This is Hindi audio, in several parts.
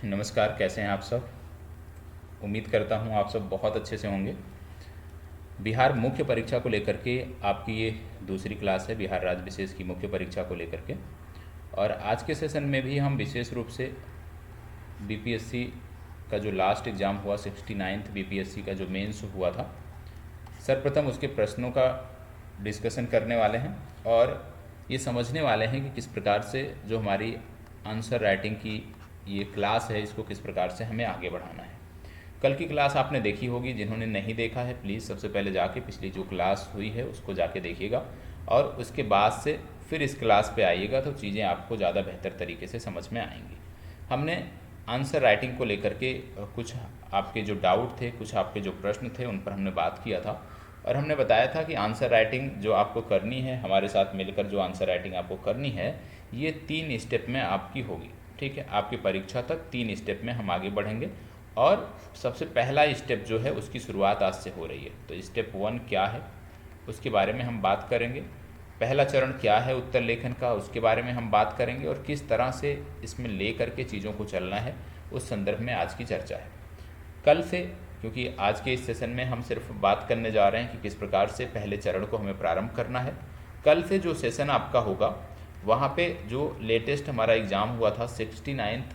नमस्कार, कैसे हैं आप सब। उम्मीद करता हूं आप सब बहुत अच्छे से होंगे। बिहार मुख्य परीक्षा को लेकर के आपकी ये दूसरी क्लास है, बिहार राज्य विशेष की मुख्य परीक्षा को लेकर के। और आज के सेशन में भी हम विशेष रूप से बीपीएससी का जो लास्ट एग्ज़ाम हुआ 69th बीपीएससी का जो मेंस हुआ था, सर्वप्रथम उसके प्रश्नों का डिस्कशन करने वाले हैं और ये समझने वाले हैं कि किस प्रकार से जो हमारी आंसर राइटिंग की ये क्लास है, इसको किस प्रकार से हमें आगे बढ़ाना है। कल की क्लास आपने देखी होगी, जिन्होंने नहीं देखा है प्लीज़ सबसे पहले जाके पिछली जो क्लास हुई है उसको जाके देखिएगा और उसके बाद से फिर इस क्लास पे आइएगा, तो चीज़ें आपको ज़्यादा बेहतर तरीके से समझ में आएंगी। हमने आंसर राइटिंग को लेकर के कुछ आपके जो डाउट थे, कुछ आपके जो प्रश्न थे, उन पर हमने बात किया था और हमने बताया था कि आंसर राइटिंग जो आपको करनी है, हमारे साथ मिलकर जो आंसर राइटिंग आपको करनी है, ये 3 स्टेप में आपकी होगी। ठीक है, आपकी परीक्षा तक 3 स्टेप में हम आगे बढ़ेंगे और सबसे पहला स्टेप जो है उसकी शुरुआत आज से हो रही है। तो स्टेप 1 क्या है उसके बारे में हम बात करेंगे। पहला चरण क्या है उत्तर लेखन का, उसके बारे में हम बात करेंगे और किस तरह से इसमें ले करके चीज़ों को चलना है, उस संदर्भ में आज की चर्चा है। कल से, क्योंकि आज के इस सेशन में हम सिर्फ बात करने जा रहे हैं कि किस प्रकार से पहले चरण को हमें प्रारंभ करना है, कल से जो सेशन आपका होगा वहाँ पे जो लेटेस्ट हमारा एग्ज़ाम हुआ था 69th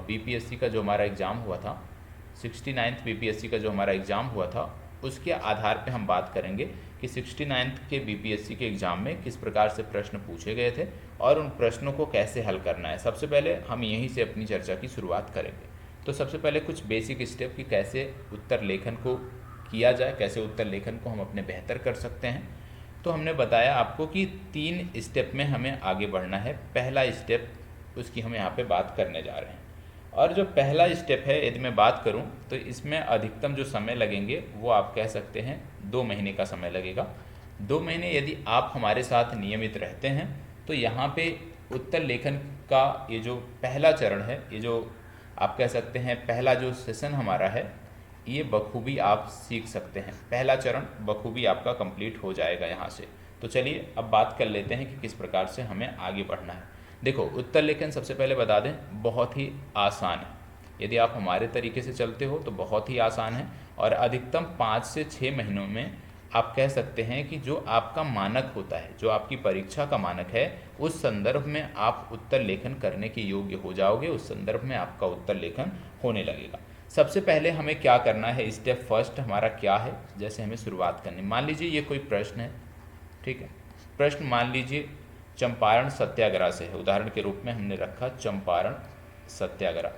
बीपीएससी का जो हमारा एग्ज़ाम हुआ था, 69th बीपीएससी का जो हमारा एग्ज़ाम हुआ था, उसके आधार पे हम बात करेंगे कि 69th के बीपीएससी के एग्ज़ाम में किस प्रकार से प्रश्न पूछे गए थे और उन प्रश्नों को कैसे हल करना है। सबसे पहले हम यहीं से अपनी चर्चा की शुरुआत करेंगे। तो सबसे पहले कुछ बेसिक स्टेप कि कैसे उत्तर लेखन को किया जाए, कैसे उत्तर लेखन को हम अपने बेहतर कर सकते हैं। तो हमने बताया आपको कि 3 स्टेप में हमें आगे बढ़ना है। पहला स्टेप, उसकी हम यहाँ पे बात करने जा रहे हैं। और जो पहला स्टेप है, यदि मैं बात करूँ तो इसमें अधिकतम जो समय लगेंगे वो आप कह सकते हैं 2 महीने का समय लगेगा। 2 महीने यदि आप हमारे साथ नियमित रहते हैं तो यहाँ पे उत्तर लेखन का ये जो पहला चरण है, ये जो आप कह सकते हैं पहला जो सेशन हमारा है, ये बखूबी आप सीख सकते हैं। पहला चरण बखूबी आपका कंप्लीट हो जाएगा यहाँ से। तो चलिए अब बात कर लेते हैं कि किस प्रकार से हमें आगे बढ़ना है। देखो, उत्तर लेखन सबसे पहले बता दें बहुत ही आसान है। यदि आप हमारे तरीके से चलते हो तो बहुत ही आसान है और अधिकतम 5 से 6 महीनों में आप कह सकते हैं कि जो आपका मानक होता है, जो आपकी परीक्षा का मानक है, उस संदर्भ में आप उत्तर लेखन करने के योग्य हो जाओगे। उस संदर्भ में आपका उत्तर लेखन होने लगेगा। सबसे पहले हमें क्या करना है, स्टेप फर्स्ट हमारा क्या है, जैसे हमें शुरुआत करनी। मान लीजिए ये कोई प्रश्न है, ठीक है, प्रश्न मान लीजिए चंपारण सत्याग्रह से है। उदाहरण के रूप में हमने रखा चंपारण सत्याग्रह,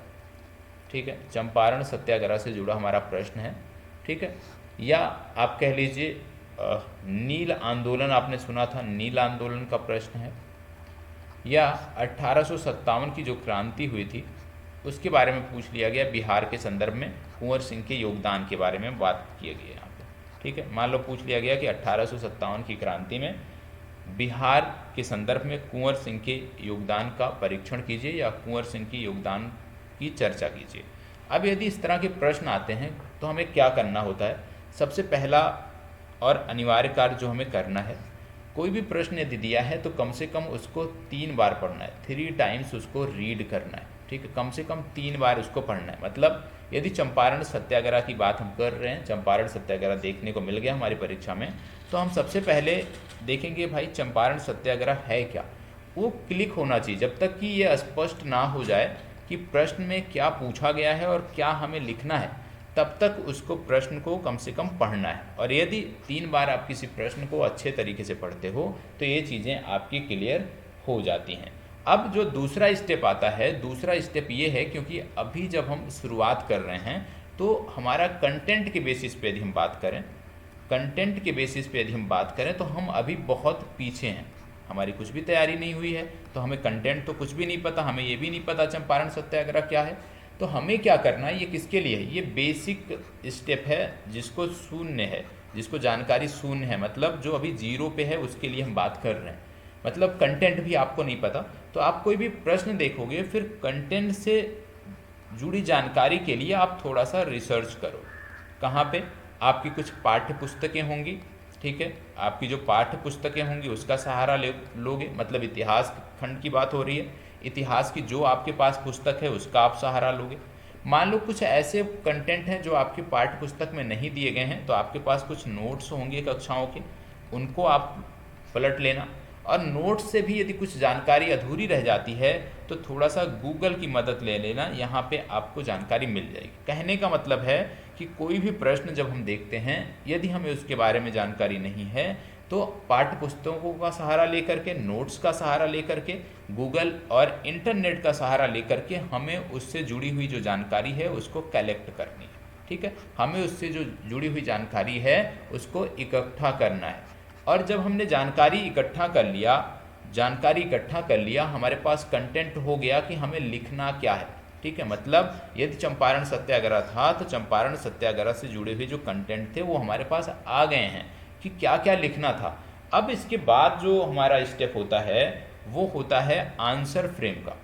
ठीक है, चंपारण सत्याग्रह से जुड़ा हमारा प्रश्न है, ठीक है। या आप कह लीजिए नील आंदोलन, आपने सुना था, नील आंदोलन का प्रश्न है। या 1857 की जो क्रांति हुई थी उसके बारे में पूछ लिया गया, बिहार के संदर्भ में कुंवर सिंह के योगदान के बारे में बात की गई यहाँ पे, ठीक है। मान लो पूछ लिया गया कि 1857 की क्रांति में बिहार के संदर्भ में कुंवर सिंह के योगदान का परीक्षण कीजिए या कुंवर सिंह की योगदान की चर्चा कीजिए। अब यदि इस तरह के प्रश्न आते हैं तो हमें क्या करना होता है। सबसे पहला और अनिवार्य कार्य जो हमें करना है, कोई भी प्रश्न यदि दिया है तो कम से कम उसको 3 बार पढ़ना है, 3 टाइम्स उसको रीड करना है, ठीक है, कम से कम 3 बार उसको पढ़ना है। मतलब यदि चंपारण सत्याग्रह की बात हम कर रहे हैं, चंपारण सत्याग्रह देखने को मिल गया हमारी परीक्षा में, तो हम सबसे पहले देखेंगे भाई चंपारण सत्याग्रह है क्या। वो क्लिक होना चाहिए जब तक कि ये स्पष्ट ना हो जाए कि प्रश्न में क्या पूछा गया है और क्या हमें लिखना है, तब तक उसको प्रश्न को कम से कम पढ़ना है। और यदि 3 बार आप किसी प्रश्न को अच्छे तरीके से पढ़ते हो तो ये चीज़ें आपकी क्लियर हो जाती हैं। अब जो दूसरा स्टेप आता है, दूसरा स्टेप ये है, क्योंकि अभी जब हम शुरुआत कर रहे हैं तो हमारा कंटेंट के बेसिस पे यदि हम बात करें, कंटेंट के बेसिस पे यदि हम बात करें तो हम अभी बहुत पीछे हैं। हमारी कुछ भी तैयारी नहीं हुई है तो हमें कंटेंट तो कुछ भी नहीं पता, हमें ये भी नहीं पता चंपारण सत्याग्रह क्या है। तो हमें क्या करना है, ये किसके लिए है, ये बेसिक स्टेप है, जिसको शून्य है, जिसको जानकारी शून्य है, मतलब जो अभी 0 पे है उसके लिए हम बात कर रहे हैं। मतलब कंटेंट भी आपको नहीं पता, तो आप कोई भी प्रश्न देखोगे फिर कंटेंट से जुड़ी जानकारी के लिए आप थोड़ा सा रिसर्च करो। कहाँ पे, आपकी कुछ पाठ्य पुस्तकें होंगी, ठीक है, आपकी जो पाठ्य पुस्तकें होंगी उसका सहारा लोगे। मतलब इतिहास खंड की बात हो रही है, इतिहास की जो आपके पास पुस्तक है उसका आप सहारा लोगे। मान लो कुछ ऐसे कंटेंट हैं जो आपके पाठ्य पुस्तक में नहीं दिए गए हैं, तो आपके पास कुछ नोट्स होंगे कक्षाओं के, उनको आप पलट लेना। और नोट्स से भी यदि कुछ जानकारी अधूरी रह जाती है तो थोड़ा सा गूगल की मदद ले लेना, यहाँ पे आपको जानकारी मिल जाएगी। कहने का मतलब है कि कोई भी प्रश्न जब हम देखते हैं, यदि हमें उसके बारे में जानकारी नहीं है तो पाठ्य पुस्तकों का सहारा लेकर के, नोट्स का सहारा लेकर के, गूगल और इंटरनेट का सहारा लेकर के हमें उससे जुड़ी हुई जो जानकारी है उसको कलेक्ट करनी है। ठीक है, हमें उससे जो जुड़ी हुई जानकारी है उसको इकट्ठा करना है। और जब हमने जानकारी इकट्ठा कर लिया, हमारे पास कंटेंट हो गया कि हमें लिखना क्या है। ठीक है, मतलब यदि चंपारण सत्याग्रह था तो चंपारण सत्याग्रह से जुड़े हुए जो कंटेंट थे वो हमारे पास आ गए हैं कि क्या क्या लिखना था। अब इसके बाद जो हमारा स्टेप होता है वो होता है आंसर फ्रेम का।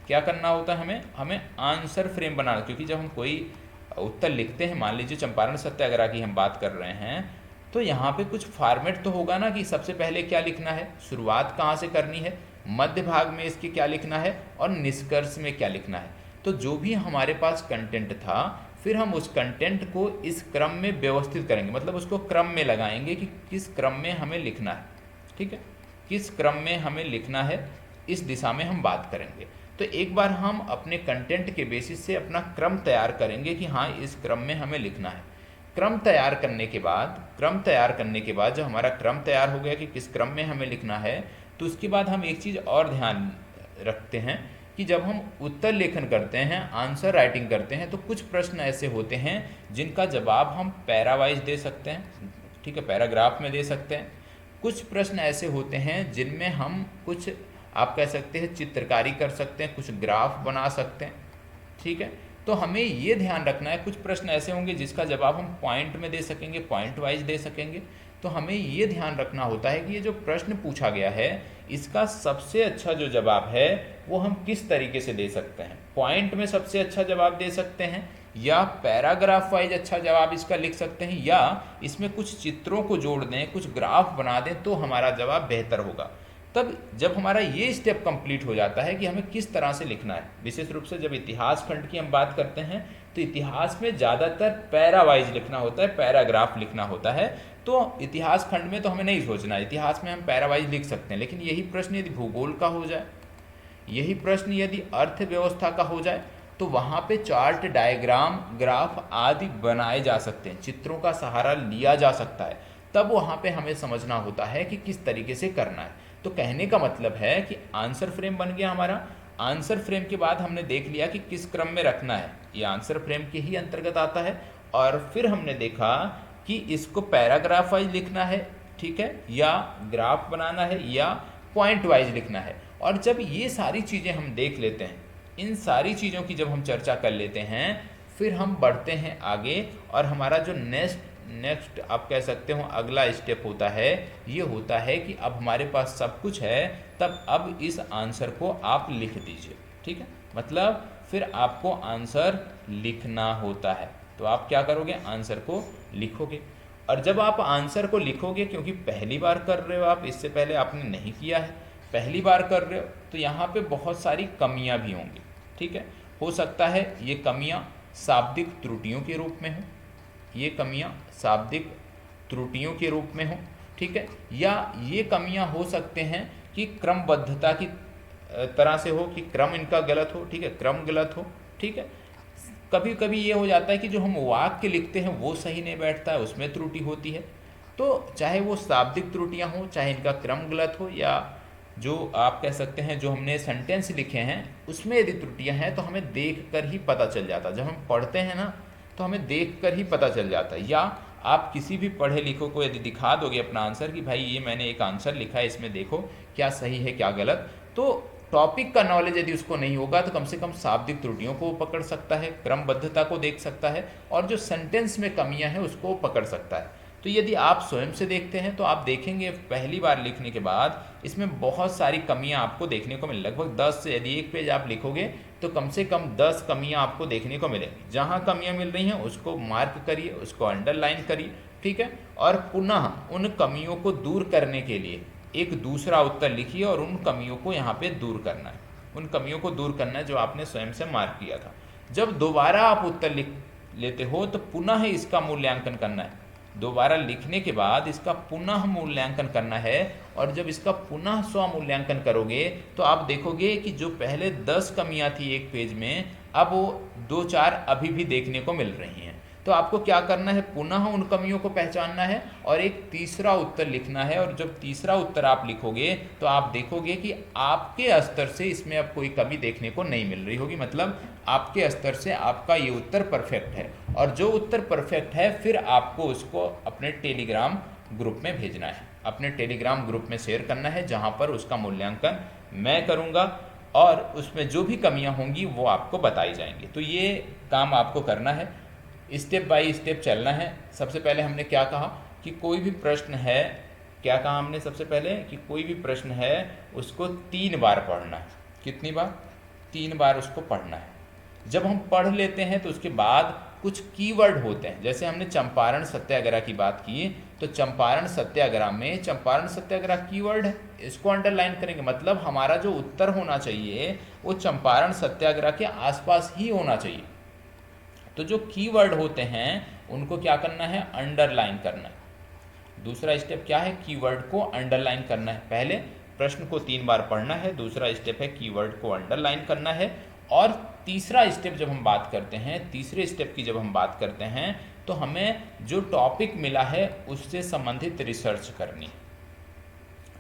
क्या करना होता है हमें आंसर फ्रेम बनाना, क्योंकि जब हम कोई उत्तर लिखते हैं, मान लीजिए चंपारण सत्याग्रह की हम बात कर रहे हैं, तो यहाँ पे कुछ फॉर्मेट तो होगा ना कि सबसे पहले क्या लिखना है, शुरुआत कहाँ से करनी है, मध्य भाग में इसके क्या लिखना है और निष्कर्ष में क्या लिखना है। तो जो भी हमारे पास कंटेंट था, फिर हम उस कंटेंट को इस क्रम में व्यवस्थित करेंगे, मतलब उसको क्रम में लगाएंगे कि किस क्रम में हमें लिखना है। ठीक है, किस क्रम में हमें लिखना है, इस दिशा में हम बात करेंगे। तो एक बार हम अपने कंटेंट के बेसिस से अपना क्रम तैयार करेंगे कि हाँ इस क्रम में हमें लिखना है। क्रम तैयार करने के बाद जब हमारा क्रम तैयार हो गया कि किस क्रम में हमें लिखना है, तो उसके बाद हम एक चीज़ और ध्यान रखते हैं कि जब हम उत्तर लेखन करते हैं, आंसर राइटिंग करते हैं, तो कुछ प्रश्न ऐसे होते हैं जिनका जवाब हम पैरावाइज दे सकते हैं। ठीक है, पैराग्राफ में दे सकते हैं। कुछ प्रश्न ऐसे होते हैं जिनमें हम कुछ, आप कह सकते हैं, चित्रकारी कर सकते हैं, कुछ ग्राफ बना सकते हैं। ठीक है, तो हमें ये ध्यान रखना है, कुछ प्रश्न ऐसे होंगे जिसका जवाब हम पॉइंट में दे सकेंगे, पॉइंट वाइज दे सकेंगे। तो हमें ये ध्यान रखना होता है कि ये जो प्रश्न पूछा गया है इसका सबसे अच्छा जो जवाब है वो हम किस तरीके से दे सकते हैं। पॉइंट में सबसे अच्छा जवाब दे सकते हैं, या पैराग्राफ वाइज अच्छा जवाब इसका लिख सकते हैं, या इसमें कुछ चित्रों को जोड़ दें, कुछ ग्राफ बना दें, तो हमारा जवाब बेहतर होगा। तब जब हमारा ये स्टेप कंप्लीट हो जाता है कि हमें किस तरह से लिखना है, विशेष रूप से जब इतिहास खंड की हम बात करते हैं तो इतिहास में ज़्यादातर पैरावाइज लिखना होता है, पैराग्राफ लिखना होता है। तो इतिहास खंड में तो हमें नहीं सोचना, इतिहास में हम पैरावाइज लिख सकते हैं। लेकिन यही प्रश्न यदि भूगोल का हो जाए, यही प्रश्न यदि अर्थव्यवस्था का हो जाए, तो वहाँ पे चार्ट, डायग्राम, ग्राफ आदि बनाए जा सकते हैं, चित्रों का सहारा लिया जा सकता है। तब वहाँ पे हमें समझना होता है कि किस तरीके से करना है। तो कहने का मतलब है कि आंसर फ्रेम बन गया हमारा। आंसर फ्रेम के बाद हमने देख लिया कि किस क्रम में रखना है, ये आंसर फ्रेम के ही अंतर्गत आता है। और फिर हमने देखा कि इसको पैराग्राफ वाइज लिखना है, ठीक है, या ग्राफ बनाना है, या पॉइंट वाइज लिखना है। और जब ये सारी चीज़ें हम देख लेते हैं, इन सारी चीज़ों की जब हम चर्चा कर लेते हैं, फिर हम बढ़ते हैं आगे। और हमारा जो नेक्स्ट आप कह सकते हो अगला स्टेप होता है, ये होता है कि अब हमारे पास सब कुछ है, तब अब इस आंसर को आप लिख दीजिए। ठीक है, मतलब फिर आपको आंसर लिखना होता है। तो आप क्या करोगे, आंसर को लिखोगे। और जब आप आंसर को लिखोगे, क्योंकि पहली बार कर रहे हो आप, इससे पहले आपने नहीं किया है, पहली बार कर रहे हो, तो यहाँ पे बहुत सारी कमियाँ भी होंगी। ठीक है, हो सकता है ये कमियाँ शाब्दिक त्रुटियों के रूप में हो, ये कमियाँ शाब्दिक त्रुटियों के रूप में हो। ठीक है, या ये कमियाँ हो सकते हैं कि क्रमबद्धता की तरह से हो, कि क्रम इनका गलत हो। ठीक है, क्रम गलत हो। ठीक है, कभी कभी ये हो जाता है कि जो हम वाक्य लिखते हैं वो सही नहीं बैठता है, उसमें त्रुटि होती है। तो चाहे वो शाब्दिक त्रुटियाँ हो, चाहे इनका क्रम गलत हो, या जो आप कह सकते हैं जो हमने सेंटेंस लिखे हैं उसमें यदि त्रुटियां हैं तो हमें देख कर ही पता चल जाता है। जब हम पढ़ते हैं ना तो हमें देख कर ही पता चल जाता है। या आप किसी भी पढ़े लिखो को यदि दिखा दोगे अपना आंसर कि भाई ये मैंने एक आंसर लिखा है, इसमें देखो क्या सही है क्या गलत, तो टॉपिक का नॉलेज यदि उसको नहीं होगा तो कम से कम शाब्दिक त्रुटियों को पकड़ सकता है, क्रमबद्धता को देख सकता है, और जो सेंटेंस में कमियां हैं उसको पकड़ सकता है। तो यदि आप स्वयं से देखते हैं तो आप देखेंगे पहली बार लिखने के बाद इसमें बहुत सारी कमियां आपको देखने को मिले। लगभग 10 से, यदि एक पेज आप लिखोगे तो कम से कम 10 कमियां आपको देखने को मिलेंगी। जहां कमियां मिल रही हैं उसको मार्क करिए, उसको अंडरलाइन करिए। ठीक है, और पुनः उन कमियों को दूर करने के लिए एक दूसरा उत्तर लिखिए और उन कमियों को यहाँ पे दूर करना है। उन कमियों को दूर करना है जो आपने स्वयं से मार्क किया था। जब दोबारा आप उत्तर लिख लेते हो तो पुनः इसका मूल्यांकन करना है। दोबारा लिखने के बाद इसका पुनः मूल्यांकन करना है, और जब इसका पुनः स्वमूल्यांकन करोगे तो आप देखोगे कि जो पहले 10 कमियां थी एक पेज में, अब वो 2-4 अभी भी देखने को मिल रही हैं। तो आपको क्या करना है, पुनः उन कमियों को पहचानना है और एक तीसरा उत्तर लिखना है। और जब तीसरा उत्तर आप लिखोगे तो आप देखोगे कि आपके स्तर से इसमें अब कोई कमी देखने को नहीं मिल रही होगी, मतलब आपके स्तर से आपका ये उत्तर परफेक्ट है। और जो उत्तर परफेक्ट है फिर आपको उसको अपने टेलीग्राम ग्रुप में भेजना है, अपने टेलीग्राम ग्रुप में शेयर करना है, जहाँ पर उसका मूल्यांकन मैं करूँगा और उसमें जो भी कमियाँ होंगी वो आपको बताई जाएंगी। तो ये काम आपको करना है, स्टेप बाय स्टेप चलना है। सबसे पहले हमने क्या कहा कि कोई भी प्रश्न है, क्या कहा हमने सबसे पहले कि कोई भी प्रश्न है उसको 3 बार पढ़ना है। कितनी बार? 3 बार उसको पढ़ना है। जब हम पढ़ लेते हैं तो उसके बाद कुछ कीवर्ड होते हैं, जैसे हमने चंपारण सत्याग्रह की बात की, तो चंपारण सत्याग्रह में चंपारण सत्याग्रह कीवर्ड है, इसको अंडरलाइन करेंगे। मतलब हमारा जो उत्तर होना चाहिए वो चंपारण सत्याग्रह के आसपास ही होना चाहिए। तो जो कीवर्ड होते हैं उनको क्या करना है, अंडरलाइन करना है। दूसरा स्टेप क्या है, कीवर्ड को अंडरलाइन करना है। पहले प्रश्न को 3 बार पढ़ना है, दूसरा स्टेप है कीवर्ड को अंडरलाइन करना है, और तीसरा स्टेप जब हम बात करते हैं, तीसरे स्टेप की जब हम बात करते हैं तो हमें जो टॉपिक मिला है उससे संबंधित रिसर्च करनी है।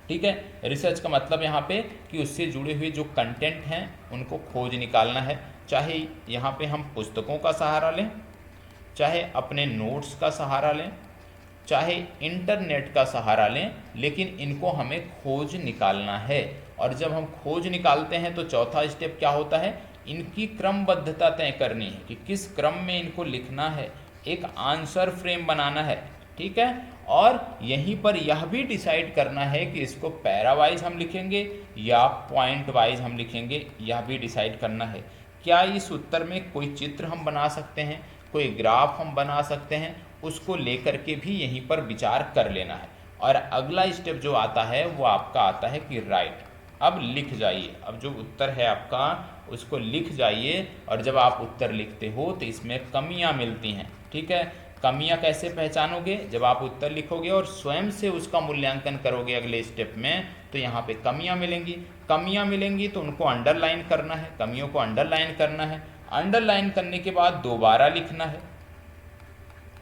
ठीक है, रिसर्च का मतलब यहाँ पे कि उससे जुड़े हुए जो कंटेंट हैं उनको खोज निकालना है। चाहे यहाँ पे हम पुस्तकों का सहारा लें, चाहे अपने नोट्स का सहारा लें, चाहे इंटरनेट का सहारा लें, लेकिन इनको हमें खोज निकालना है। और जब हम खोज निकालते हैं तो चौथा स्टेप क्या होता है, इनकी क्रमबद्धता तय करनी है कि किस क्रम में इनको लिखना है, एक आंसर फ्रेम बनाना है। ठीक है, और यहीं पर यह भी डिसाइड करना है कि इसको पैरा वाइज हम लिखेंगे या पॉइंट वाइज हम लिखेंगे, यह भी डिसाइड करना है। क्या इस उत्तर में कोई चित्र हम बना सकते हैं, कोई ग्राफ हम बना सकते हैं, उसको लेकर के भी यहीं पर विचार कर लेना है। और अगला स्टेप जो आता है वो आपका आता है कि राइट, अब लिख जाइए। अब जो उत्तर है आपका उसको लिख जाइए, और जब आप उत्तर लिखते हो तो इसमें कमियां मिलती हैं। ठीक है, कमियां कैसे पहचानोगे, जब आप उत्तर लिखोगे और स्वयं से उसका मूल्यांकन करोगे अगले स्टेप में, तो यहाँ पे कमियां मिलेंगी। कमियां मिलेंगी तो उनको अंडरलाइन करना है, कमियों को अंडरलाइन करना है। अंडरलाइन करने के बाद दोबारा लिखना है,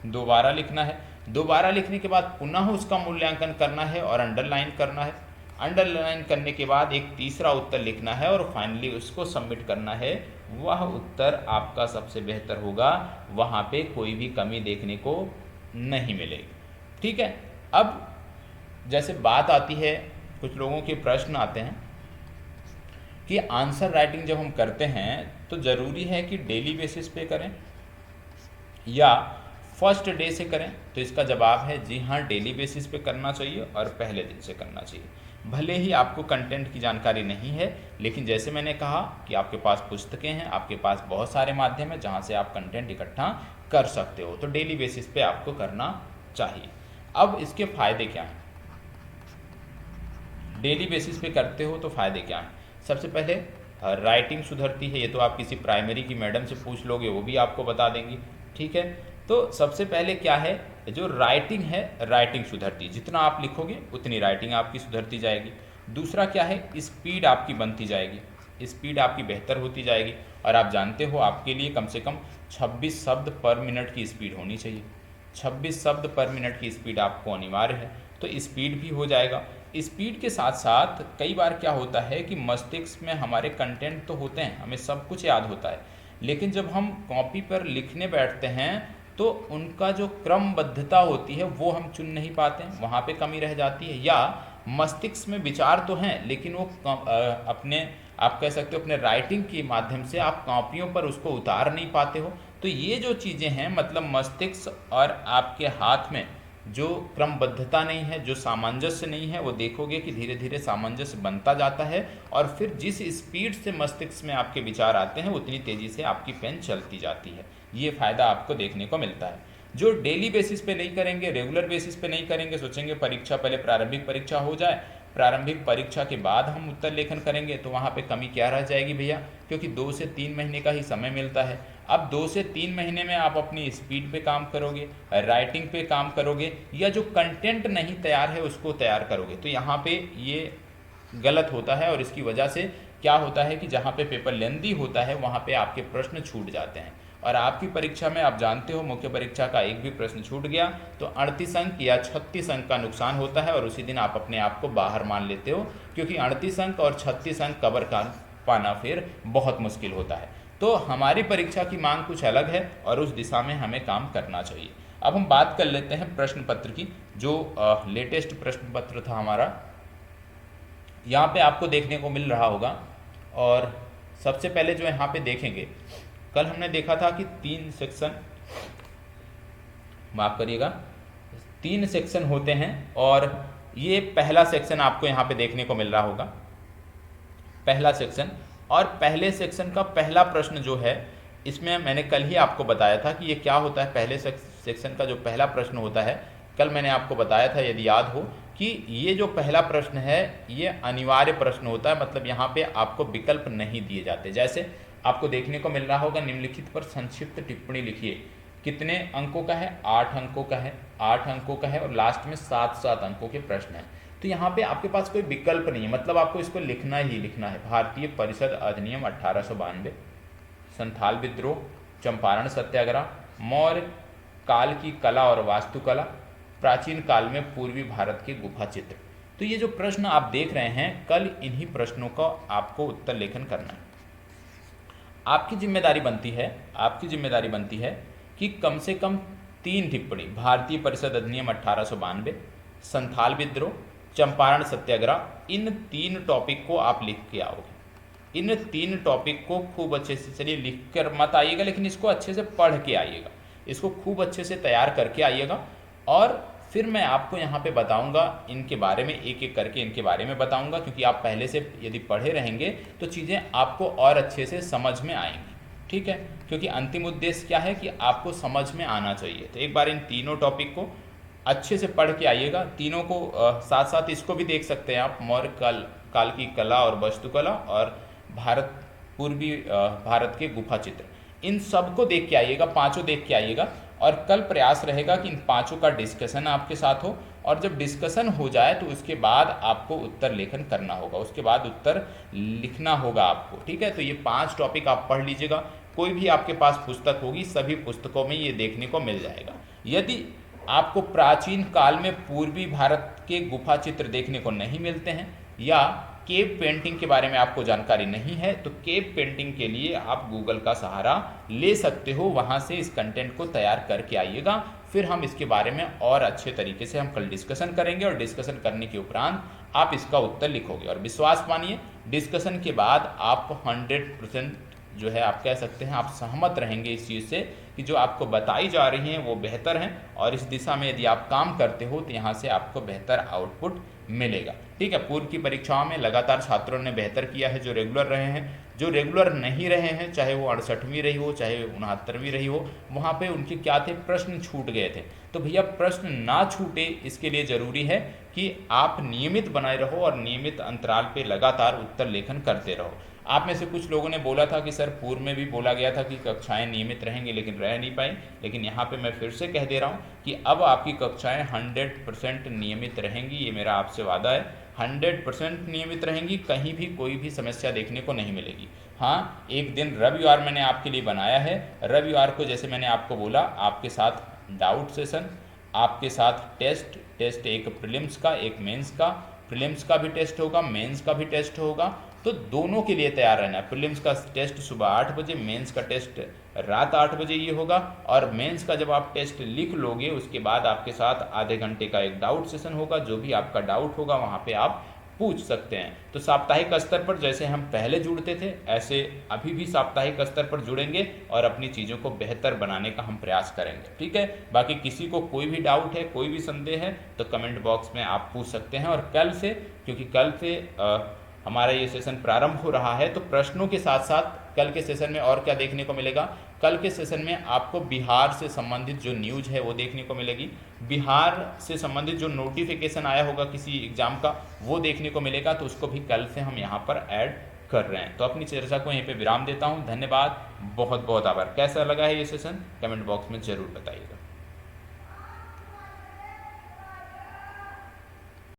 दोबारा लिखना है। दोबारा लिखने के बाद पुनः उसका मूल्यांकन करना है और अंडरलाइन करना है। अंडरलाइन करने के बाद एक तीसरा उत्तर लिखना है और फाइनली उसको सबमिट करना है। वह उत्तर आपका सबसे बेहतर होगा, वहाँ पे कोई भी कमी देखने को नहीं मिलेगी। ठीक है, अब जैसे बात आती है, कुछ लोगों के प्रश्न आते हैं कि आंसर राइटिंग जब हम करते हैं तो ज़रूरी है कि डेली बेसिस पे करें या फर्स्ट डे से करें। तो इसका जवाब है जी हाँ, डेली बेसिस पे करना चाहिए और पहले दिन से करना चाहिए। भले ही आपको कंटेंट की जानकारी नहीं है, लेकिन जैसे मैंने कहा कि आपके पास पुस्तकें हैं, आपके पास बहुत सारे माध्यम हैं जहाँ से आप कंटेंट इकट्ठा कर सकते हो, तो डेली बेसिस पे आपको करना चाहिए। अब इसके फ़ायदे क्या हैं, डेली बेसिस पे करते हो तो फ़ायदे क्या हैं। सबसे पहले राइटिंग सुधरती है, ये तो आप किसी प्राइमरी की मैडम से पूछ लोगे, वो भी आपको बता देंगी। ठीक है, तो सबसे पहले क्या है, जो राइटिंग है, राइटिंग सुधरती, जितना आप लिखोगे उतनी राइटिंग आपकी सुधरती जाएगी। दूसरा क्या है, स्पीड आपकी बनती जाएगी, स्पीड आपकी बेहतर होती जाएगी। और आप जानते हो आपके लिए कम से कम 26 शब्द पर मिनट की स्पीड होनी चाहिए। 26 शब्द पर मिनट की स्पीड आपको अनिवार्य है, तो स्पीड भी हो जाएगा। स्पीड के साथ साथ कई बार क्या होता है कि मस्तिष्क में हमारे कंटेंट तो होते हैं, हमें सब कुछ याद होता है, लेकिन जब हम कॉपी पर लिखने बैठते हैं तो उनका जो क्रमबद्धता होती है वो हम चुन नहीं पाते हैं, वहाँ पे कमी रह जाती है। या मस्तिष्क में विचार तो हैं लेकिन वो अपने, आप कह सकते हो अपने राइटिंग के माध्यम से आप कॉपियों पर उसको उतार नहीं पाते हो। तो ये जो चीज़ें हैं, मतलब मस्तिष्क और आपके हाथ में जो क्रमबद्धता नहीं है, जो सामंजस्य नहीं है, वो देखोगे कि धीरे धीरे सामंजस्य बनता जाता है, और फिर जिस स्पीड से मस्तिष्क में आपके विचार आते हैं उतनी तेज़ी से आपकी पेन चलती जाती है। ये फ़ायदा आपको देखने को मिलता है। जो डेली बेसिस पे नहीं करेंगे, रेगुलर बेसिस पे नहीं करेंगे, सोचेंगे परीक्षा, पहले प्रारंभिक परीक्षा हो जाए, प्रारंभिक परीक्षा के बाद हम उत्तर लेखन करेंगे तो वहाँ पे कमी क्या रह जाएगी भैया, क्योंकि 2 से 3 महीने का ही समय मिलता है। अब 2 से 3 महीने में आप अपनी स्पीड पे काम करोगे, राइटिंग पे काम करोगे, या जो कंटेंट नहीं तैयार है उसको तैयार करोगे, तो यहाँ पे ये गलत होता है। और इसकी वजह से क्या होता है कि जहाँ पे पेपर लेंदी होता है वहाँ पे आपके प्रश्न छूट जाते हैं। और आपकी परीक्षा में आप जानते हो मुख्य परीक्षा का एक भी प्रश्न छूट गया तो 38 अंक या 36 अंक का नुकसान होता है, और उसी दिन आप अपने आप को बाहर मान लेते हो, क्योंकि 38 अंक और 36 अंक कवर कर पाना फिर बहुत मुश्किल होता है। तो हमारी परीक्षा की मांग कुछ अलग है और उस दिशा में हमें काम करना चाहिए। अब हम बात कर लेते हैं प्रश्न पत्र की। जो लेटेस्ट प्रश्न पत्र था हमारा, यहाँ पे आपको देखने को मिल रहा होगा। और सबसे पहले जो यहाँ पे देखेंगे, कल हमने देखा था कि 3 सेक्शन, माफ करिएगा, 3 सेक्शन होते हैं, और ये पहला सेक्शन आपको यहाँ पे देखने को मिल रहा होगा, पहला सेक्शन। और पहले सेक्शन का पहला प्रश्न जो है, इसमें मैंने कल ही आपको बताया था कि ये क्या होता है। पहले सेक्शन का जो पहला प्रश्न होता है, कल मैंने आपको बताया था यदि याद हो, कि ये जो पहला प्रश्न है ये अनिवार्य प्रश्न होता है, मतलब यहाँ पे आपको विकल्प नहीं दिए जाते। जैसे आपको देखने को मिल रहा होगा, निम्नलिखित पर संक्षिप्त टिप्पणी लिखिए। कितने अंकों का है? 8 अंकों का है, 8 अंकों का है, और लास्ट में 7-7 अंकों के प्रश्न हैं। तो यहाँ पे आपके पास कोई विकल्प नहीं है, मतलब आपको इसको लिखना ही लिखना है। भारतीय परिषद अधिनियम 1892, संथाल विद्रोह, चंपारण सत्याग्रह, मौर्य काल की कला और वास्तुकला, प्राचीन काल में पूर्वी भारत के गुफा चित्र। तो ये जो प्रश्न आप देख रहे हैं, कल इन्हीं प्रश्नों का आपको उत्तर लेखन करना है। आपकी जिम्मेदारी बनती है कि कम से कम 3 टिप्पणी, भारतीय परिषद अधिनियम 1892, संथाल विद्रोह, चंपारण सत्याग्रह, इन 3 टॉपिक को आप लिख के आओगे। इन 3 टॉपिक को खूब अच्छे से, चलिए लिख कर मत आइएगा, लेकिन इसको अच्छे से पढ़ के आइएगा, इसको खूब अच्छे से तैयार करके आइएगा। और फिर मैं आपको यहाँ पे बताऊंगा इनके बारे में, एक एक करके इनके बारे में बताऊंगा, क्योंकि आप पहले से यदि पढ़े रहेंगे तो चीज़ें आपको और अच्छे से समझ में आएंगी, ठीक है। क्योंकि अंतिम उद्देश्य क्या है कि आपको समझ में आना चाहिए। तो एक बार इन तीनों टॉपिक को अच्छे से पढ़ के आइएगा। तीनों को साथ साथ इसको भी देख सकते हैं आप, मौर्य काल की कला और वास्तुकला, और पूर्वी भारत के गुफा चित्र, इन सब को देख के आइएगा, 5 देख के आइएगा। और कल प्रयास रहेगा कि इन 5 का डिस्कशन आपके साथ हो, और जब डिस्कशन हो जाए तो उसके बाद आपको उत्तर लेखन करना होगा, उसके बाद उत्तर लिखना होगा आपको, ठीक है। तो ये 5 टॉपिक आप पढ़ लीजिएगा। कोई भी आपके पास पुस्तक होगी, सभी पुस्तकों में ये देखने को मिल जाएगा। यदि आपको प्राचीन काल में पूर्वी भारत के गुफा चित्र देखने को नहीं मिलते हैं, या केव पेंटिंग के बारे में आपको जानकारी नहीं है, तो केव पेंटिंग के लिए आप गूगल का सहारा ले सकते हो, वहाँ से इस कंटेंट को तैयार करके आइएगा। फिर हम इसके बारे में और अच्छे तरीके से हम कल डिस्कशन करेंगे, और डिस्कशन करने के उपरांत आप इसका उत्तर लिखोगे। और विश्वास मानिए, डिस्कशन के बाद आप 100% जो है आप कह सकते हैं, आप सहमत रहेंगे इस चीज़ से कि जो आपको बताई जा रही हैं वो बेहतर हैं, और इस दिशा में यदि आप काम करते हो तो यहाँ से आपको बेहतर आउटपुट मिलेगा, ठीक है। पूर्व की परीक्षाओं में लगातार छात्रों ने बेहतर किया है, जो रेगुलर रहे हैं। जो रेगुलर नहीं रहे हैं, चाहे वो 68वीं रही हो, चाहे 69वीं रही हो, वहाँ पे उनके क्या थे, प्रश्न छूट गए थे। तो भैया प्रश्न ना छूटे, इसके लिए ज़रूरी है कि आप नियमित बनाए रहो, और नियमित अंतराल पे लगातार उत्तर लेखन करते रहो। आप में से कुछ लोगों ने बोला था कि सर पूर्व में भी बोला गया था कि कक्षाएं नियमित रहेंगी, लेकिन रह नहीं पाई। लेकिन यहाँ पे मैं फिर से कह दे रहा हूँ कि अब आपकी कक्षाएं 100% नियमित रहेंगी, ये मेरा आपसे वादा है। 100% नियमित रहेंगी, कहीं भी कोई भी समस्या देखने को नहीं मिलेगी। हाँ, एक दिन रविवार मैंने आपके लिए बनाया है। रविवार को जैसे मैंने आपको बोला, आपके साथ डाउट सेशन, आपके साथ टेस्ट एक प्रीलिम्स का, एक मेंस का। प्रीलिम्स का भी टेस्ट होगा, मेंस का भी टेस्ट होगा, तो दोनों के लिए तैयार रहना है। प्रीलिम्स का टेस्ट सुबह 8 बजे, मेंस का टेस्ट रात 8 बजे ये होगा। और मेंस का जब आप टेस्ट लिख लोगे, उसके बाद आपके साथ आधे घंटे का एक डाउट सेशन होगा। जो भी आपका डाउट होगा वहाँ पे आप पूछ सकते हैं। तो साप्ताहिक स्तर पर जैसे हम पहले जुड़ते थे, ऐसे अभी भी साप्ताहिक स्तर पर जुड़ेंगे, और अपनी चीज़ों को बेहतर बनाने का हम प्रयास करेंगे, ठीक है। बाकी किसी को कोई भी डाउट है, कोई भी संदेह है, तो कमेंट बॉक्स में आप पूछ सकते हैं। और कल से, क्योंकि कल से हमारा ये सेशन प्रारंभ हो रहा है, तो प्रश्नों के साथ साथ कल के सेशन में और क्या देखने को मिलेगा, कल के सेशन में आपको बिहार से संबंधित जो न्यूज़ है वो देखने को मिलेगी, बिहार से संबंधित जो नोटिफिकेशन आया होगा किसी एग्ज़ाम का वो देखने को मिलेगा, तो उसको भी कल से हम यहाँ पर ऐड कर रहे हैं। तो अपनी चर्चा को यहीं पे विराम देता हूँ। धन्यवाद, बहुत बहुत आभार। कैसा लगा है ये सेशन कमेंट बॉक्स में ज़रूर बताइएगा।